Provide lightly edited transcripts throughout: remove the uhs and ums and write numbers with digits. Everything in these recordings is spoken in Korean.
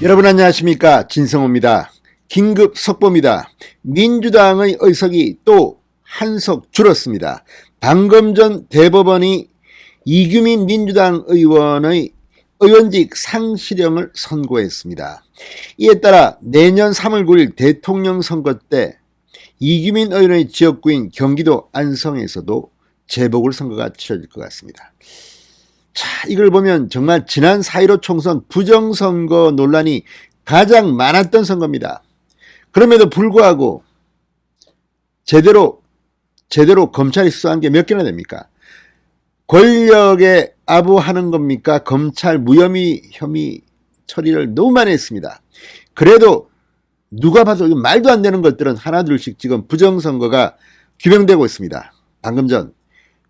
여러분 안녕하십니까, 진성호입니다. 긴급 속보입니다. 민주당의 의석이 또 한석 줄었습니다. 방금 전 대법원이 이규민 민주당 의원의 의원직 상실형을 선고했습니다. 이에 따라 내년 3월 9일 대통령 선거 때 이규민 의원의 지역구인 경기도 안성에서도 재보궐선거가 치러질 것 같습니다. 자, 이걸 보면 정말 지난 4.15 총선 부정선거 논란이 가장 많았던 선거입니다. 그럼에도 불구하고 제대로 검찰이 수사한 게 몇 개나 됩니까? 권력에 아부하는 겁니까? 검찰 무혐의 혐의 처리를 너무 많이 했습니다. 그래도 누가 봐도 말도 안 되는 것들은 하나둘씩 지금 부정선거가 규명되고 있습니다. 방금 전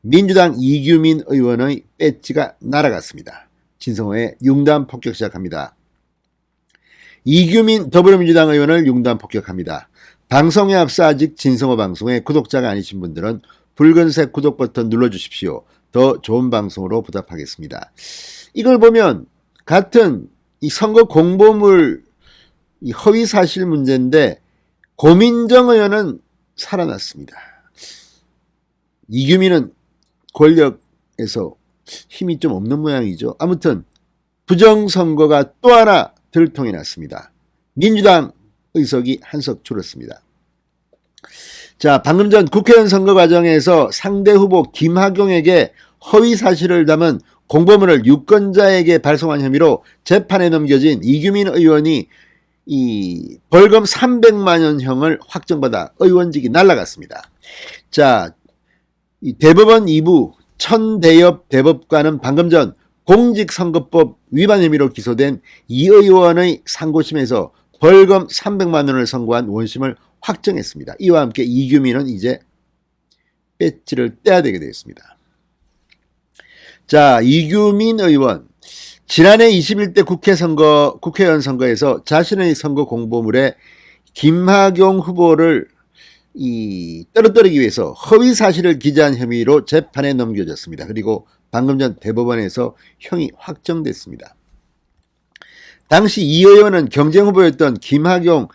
민주당 이규민 의원의 배지가 날아갔습니다. 진성호의 융단 폭격 시작합니다. 이규민 더불어민주당 의원을 융단 폭격합니다. 방송에 앞서 아직 진성호 방송에 구독자가 아니신 분들은 붉은색 구독 버튼 눌러주십시오. 더 좋은 방송으로 보답하겠습니다. 이걸 보면 같은 이 선거 공보물 이 허위사실 문제인데 고민정 의원은 살아났습니다. 이규민은 권력에서 힘이 좀 없는 모양이죠. 아무튼 부정선거가 또 하나 들통이 났습니다. 민주당 의석이 한석 줄었습니다. 자, 방금 전 국회의원 선거 과정에서 상대 후보 김학용에게 허위사실을 담은 공보물을 유권자에게 발송한 혐의로 재판에 넘겨진 이규민 의원이 이 벌금 300만 원형을 확정받아 의원직이 날아갔습니다. 자, 이 대법원 2부 천대엽 대법관은 방금 전 공직선거법 위반 혐의로 기소된 이 의원의 상고심에서 벌금 300만 원을 선고한 원심을 확정했습니다. 이와 함께 이규민은 이제 배지를 떼야 되게 되었습니다. 자, 이규민 의원 지난해 21대 국회의원 선거에서 자신의 선거 공보물에 김학용 후보를 떨어뜨리기 위해서 허위 사실을 기재한 혐의로 재판에 넘겨졌습니다. 그리고 방금 전 대법원에서 형이 확정됐습니다. 당시 이 의원은 경쟁 후보였던 김학용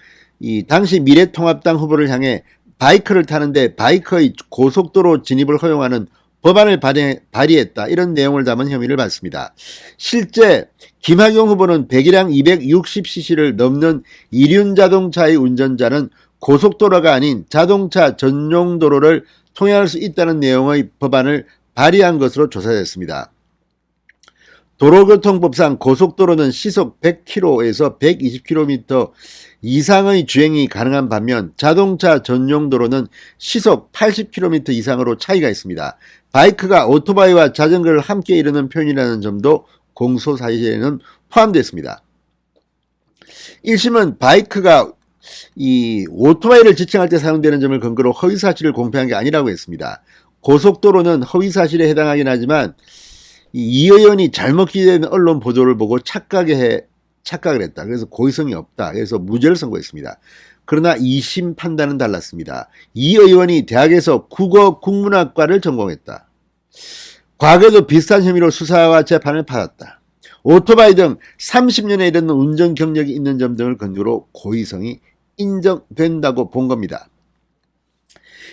당시 미래통합당 후보를 향해 바이크를 타는데 바이크의 고속도로 진입을 허용하는 법안을 발의했다. 이런 내용을 담은 혐의를 받습니다. 실제 김학용 후보는 배기량 260cc를 넘는 이륜 자동차의 운전자는 고속도로가 아닌 자동차 전용 도로를 통행할 수 있다는 내용의 법안을 발의한 것으로 조사됐습니다. 도로교통법상 고속도로는 시속 100km에서 120km 이상의 주행이 가능한 반면 자동차 전용 도로는 시속 80km 이상으로 차이가 있습니다. 바이크가 오토바이와 자전거를 함께 이루는 표현이라는 점도 공소사실에는 포함됐습니다. 1심은 바이크가 이 오토바이를 지칭할 때 사용되는 점을 근거로 허위사실을 공표한 게 아니라고 했습니다. 고속도로는 허위사실에 해당하긴 하지만 이 의원이 잘못 기재된 언론 보도를 보고 착각을 했다. 그래서 고의성이 없다. 그래서 무죄를 선고했습니다. 그러나 2심 판단은 달랐습니다. 이 의원이 대학에서 국어 국문학과를 전공했다. 과거에도 비슷한 혐의로 수사와 재판을 받았다. 오토바이 등 30년에 이르는 운전 경력이 있는 점 등을 근거로 고의성이 인정된다고 본 겁니다.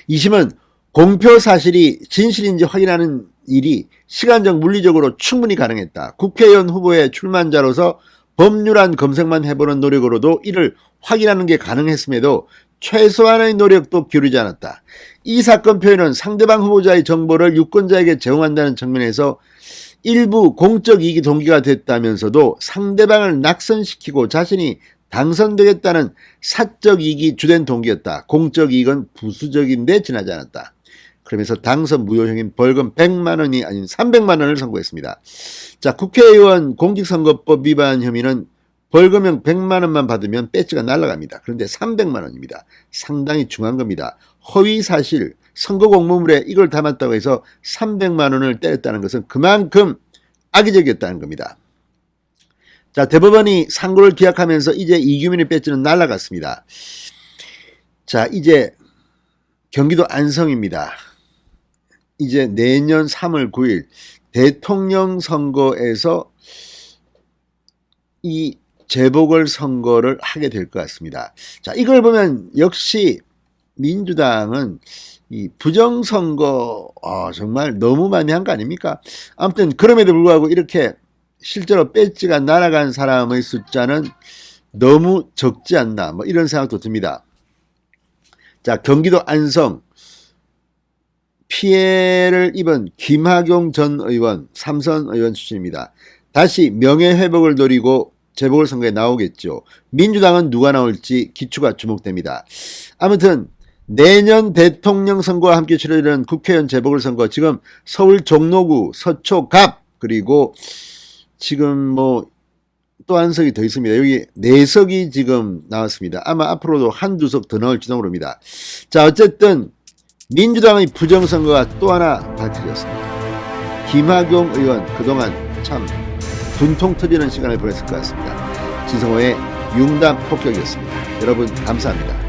2심은 공표 사실이 진실인지 확인하는 일이 시간적 물리적으로 충분히 가능했다. 국회의원 후보의 출마자로서 법률안 검색만 해보는 노력으로도 이를 확인하는 게 가능했음에도 최소한의 노력도 기울이지 않았다. 이 사건 표현은 상대방 후보자의 정보를 유권자에게 제공한다는 측면에서 일부 공적 이익이 동기가 됐다면서도 상대방을 낙선시키고 자신이 당선되겠다는 사적 이익이 주된 동기였다. 공적 이익은 부수적인데 지나지 않았다. 그러면서 당선 무효형인 벌금 100만 원이 아닌 300만 원을 선고했습니다. 자, 국회의원 공직선거법 위반 혐의는 벌금형 100만 원만 받으면 배지가 날아갑니다. 그런데 300만 원입니다. 상당히 중요한 겁니다. 허위사실, 선거 공보물에 이걸 담았다고 해서 300만 원을 때렸다는 것은 그만큼 악의적이었다는 겁니다. 자, 대법원이 상고를 기각하면서 이제 이규민의 배지는 날아갔습니다. 자, 이제 경기도 안성입니다. 이제 내년 3월 9일 대통령 선거에서 이 재보궐선거를 하게 될 것 같습니다. 자, 이걸 보면 역시 민주당은 이 부정선거 정말 너무 많이 한 거 아닙니까? 아무튼 그럼에도 불구하고 이렇게 실제로 배지가 날아간 사람의 숫자는 너무 적지 않나 뭐 이런 생각도 듭니다. 자, 경기도 안성 피해를 입은 김학용 전 의원, 삼선 의원 출신입니다. 다시 명예회복을 노리고 재보궐선거에 나오겠죠. 민주당은 누가 나올지 기추가 주목됩니다. 아무튼 내년 대통령 선거와 함께 치러지는 국회의원 재보궐선거, 지금 서울 종로구, 서초갑, 그리고 지금 뭐 또 한 석이 더 있습니다. 여기 4석이 지금 나왔습니다. 아마 앞으로도 한두 석 더 나올지도 모릅니다. 자, 어쨌든 민주당의 부정선거가 또 하나 밝혀졌습니다. 김학용 의원 그동안 참 분통 터지는 시간을 보냈을 것 같습니다. 지성호의 융단 폭격이었습니다. 여러분 감사합니다.